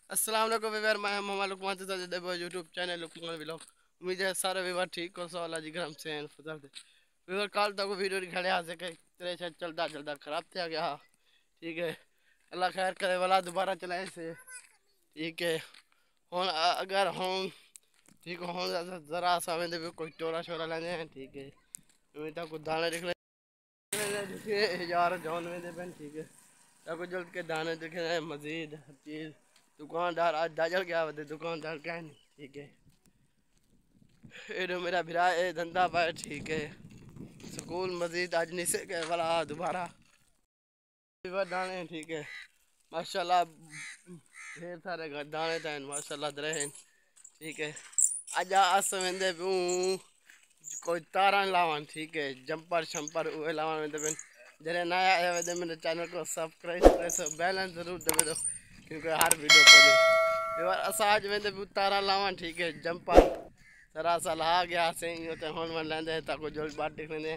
अस्सलाम वालेकुम व्यूअर, मैं मोहम्मद लुकमान देखो यूट्यूब चैनल लुकमान व्लॉग। उम्मीद है सारे व्यूअर ठीक हो, सो अल्लाह जी करम से हैं फजल दे। व्यूअर कल तक वीडियो दिखाने आ सके तेरे से चलता चलता खराब थे गया। ठीक है, अल्लाह खैर करे वाला दोबारा चलाए से। ठीक है, हुन अगर हम ठीक हो जरा सा वेंदे भी कोई टोरा शोरा लेने हैं। ठीक है, उम्मीद है कुछ दाने दिख रहे यार जॉन वेंदे पेन। ठीक है, ताको जल्द के दाने दिखे हैं मजीद हर चीज़। दुकानदार आज दाजल गया बता दुकानदार क्या नहीं। ठीक है, ये मेरा भिरा है धंधा पाए। ठीक है, स्कूल मजीद आज नहीं से गए वाला दोबारा दाने। ठीक है, माशाल्लाह ढेर सारे दाने थे माशाल्लाह दरे हैं। ठीक है, आज आस वेंदे पियूं कोई तारा लावन। ठीक है, जंपर शंपर उहे लावन वेंदे पिन। जरे नया आया वेंदे मेरे चैनल को सब्सक्राइब करे सो बैलेंस जरूर दबे दो क्योंकि हर वीडियो को आज वेंदे पियूं तारा लावन। ठीक है, जंपर जरा सा ला गया से यूँ होन वन लेंदे ताको जो बात दिख लेंदे।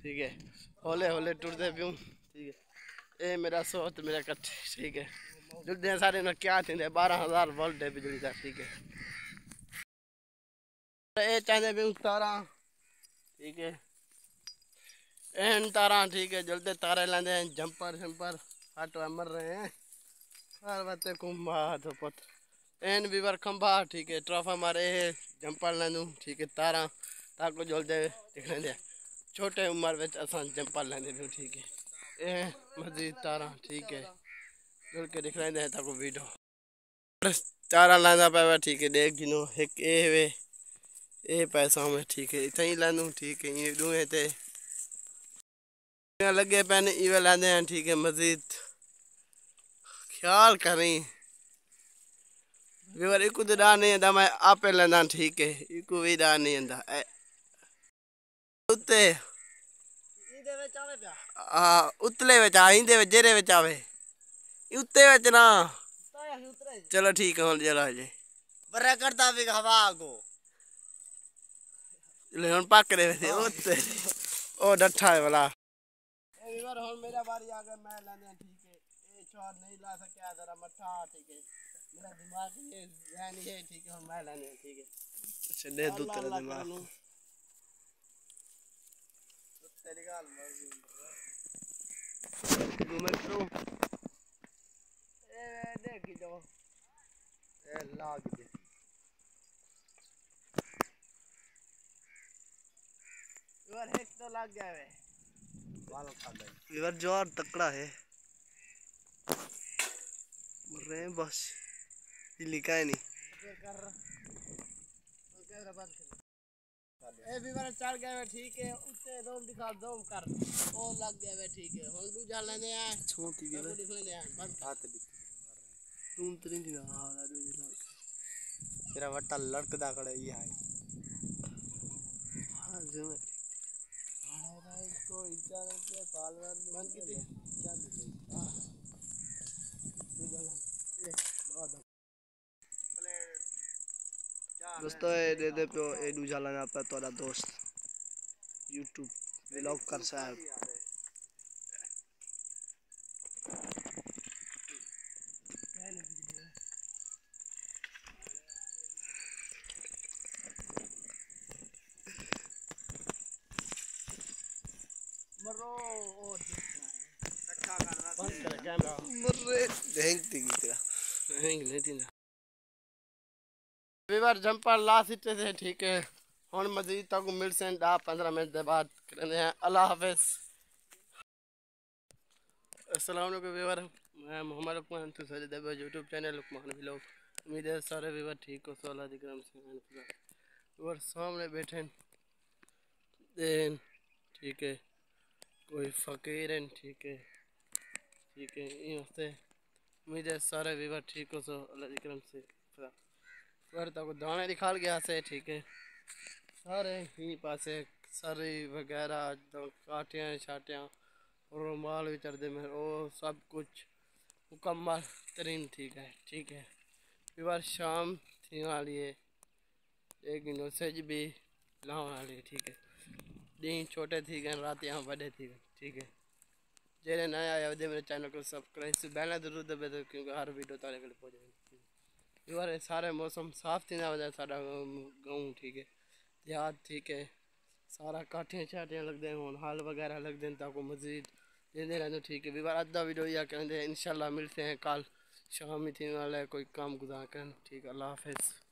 ठीक है, हौले हौले टुरदे पियूं। ठीक है, ये मेरा सोच मेरा कट्ठे। ठीक है, जुड़ते सारे ना क्या थे 12,000 वोल्ट है बिजली का। ठीक है, ये चाहते भी तारा। ठीक है, एन तारा। ठीक है, जल्दी तारे लेंदे हैं जंपर शंपर ऑटो मर रहे हैं हर बातें कुंभा तो पत एन भी बार खंभा। ठीक है, ट्रॉफा मारे है जंपर लेंदू। ठीक है, तारा ताको जल्दी दिख लेंदे छोटे उम्र में असा जंपर लेंदे भी। ठीक है, ए मजीद तारा। ठीक है, जुड़ के दिख लेंदे हैं ताको वीडियो तारा लाना पाया। ठीक है, देख गिनो एक ए वे ए पैसा में। ठीक है, इतना ही लानू। ठीक है, ये दूए थे लगे पैने इवे लाने हैं। ठीक है, मजीद ख्याल करें व्यूअर इको तो डा नहीं आंदा मैं आपे लेंदा। ठीक है, इको भी डा नहीं आंदा उत्ते उतले विच आ इंदे विच जेरे विच आवे उत्ते विच ना। चलो ठीक है, हुन जरा जे बरे करता भी हवा को ले हुन पक दे वे उत्ते ओ डठा है वाला व्यूअर हुन मेरा बारी आ गया मैं लेंदे। ठीक है, ए छोर नहीं ला सके जरा मठा। ठीक है, मेरा दिमाग ये ध्यान है। ठीक है, मैं लेने। ठीक है, अच्छा दे दूं तेरा दिमाग तेरी गाल घूमे करूं ए देख जो ए लाग दे इवर एक तो लग गया वे वाल खा गई। इवर जोर तकड़ा है मर रहे हैं बस ये लिखा है नहीं कर कैमरा बंद कर ए भी बार चल गया वे। ठीक है, उत्ते दम दिखा दम कर ओ लग गया वे। ठीक है, हुन दूजा लेने आ छोटी के दिख लेने आ बंद हाथ दिख तुम तो नहीं दिखा हां दूजी लग तेरा वट्टा लड़कदा खड़ा ये है हां जो हां भाई को इंटरनेट पे पालवर बंद की क्या दिख हां दूजा ले बहुत दोस्तों ये दे दे पे ए दूजा लगा पे तोरा दोस्त यूट्यूब व्लॉग कर साहब मरो ओ रखा कर बंद कर कैमरा मरे हैंग थी तेरा हैंग नहीं थी ना वीवर जंपर ला सीटे थे। ठीक है, हुन मजीद तक मिल से 10-15 मिनट के बाद कहते हैं अल्लाह हाफिज। अस्सलाम वालेकुम वीवर, मैं मोहम्मद लुकमान तो सर देव यूट्यूब चैनल लुकमान व्लॉग। उम्मीद है सारे वीवर ठीक हो, सो अल्लाह दी करम से वीवर सामने बैठे देन। ठीक है, कोई फकीर हैं। ठीक है, ठीक है, ये उम्मीद है सारे वीवर ठीक हो, सो अल्लाह दी करम से फिर तक दाने निकाल गया से। ठीक है, सारे ही पासे सरी वगैरह काटियाँ शाटियाँ और रुमाल भी चढ़ते में वो सब कुछ मुकम्मल तरीन। ठीक है, ठीक है, फिर बार शाम थी वाली है एक नोसेज भी लाने वाली। ठीक है, दिन छोटे थी गए रात यहाँ बड़े थी गए। ठीक है, जेने नया आया मेरे चैनल को सब्सक्राइब से बेल जरूर दबे दो क्योंकि हर वीडियो तारे के लिए पहुँच जाएगी। वीवर सारे मौसम साफ थी ना वजह सारा गाँव ठीक है, देहात ठीक है, सारा काठियाँ शाठियाँ लगते हैं हूँ हाल वगैरह लगते हैं ताको मजीद देते रहते ठीक है। वीवर अद्धा वीडियो या कहते हैं इंशाल्लाह मिलते हैं कल शाम ही थी वाला है कोई काम गुजार कर ठीक है। अल्लाह हाफिज़।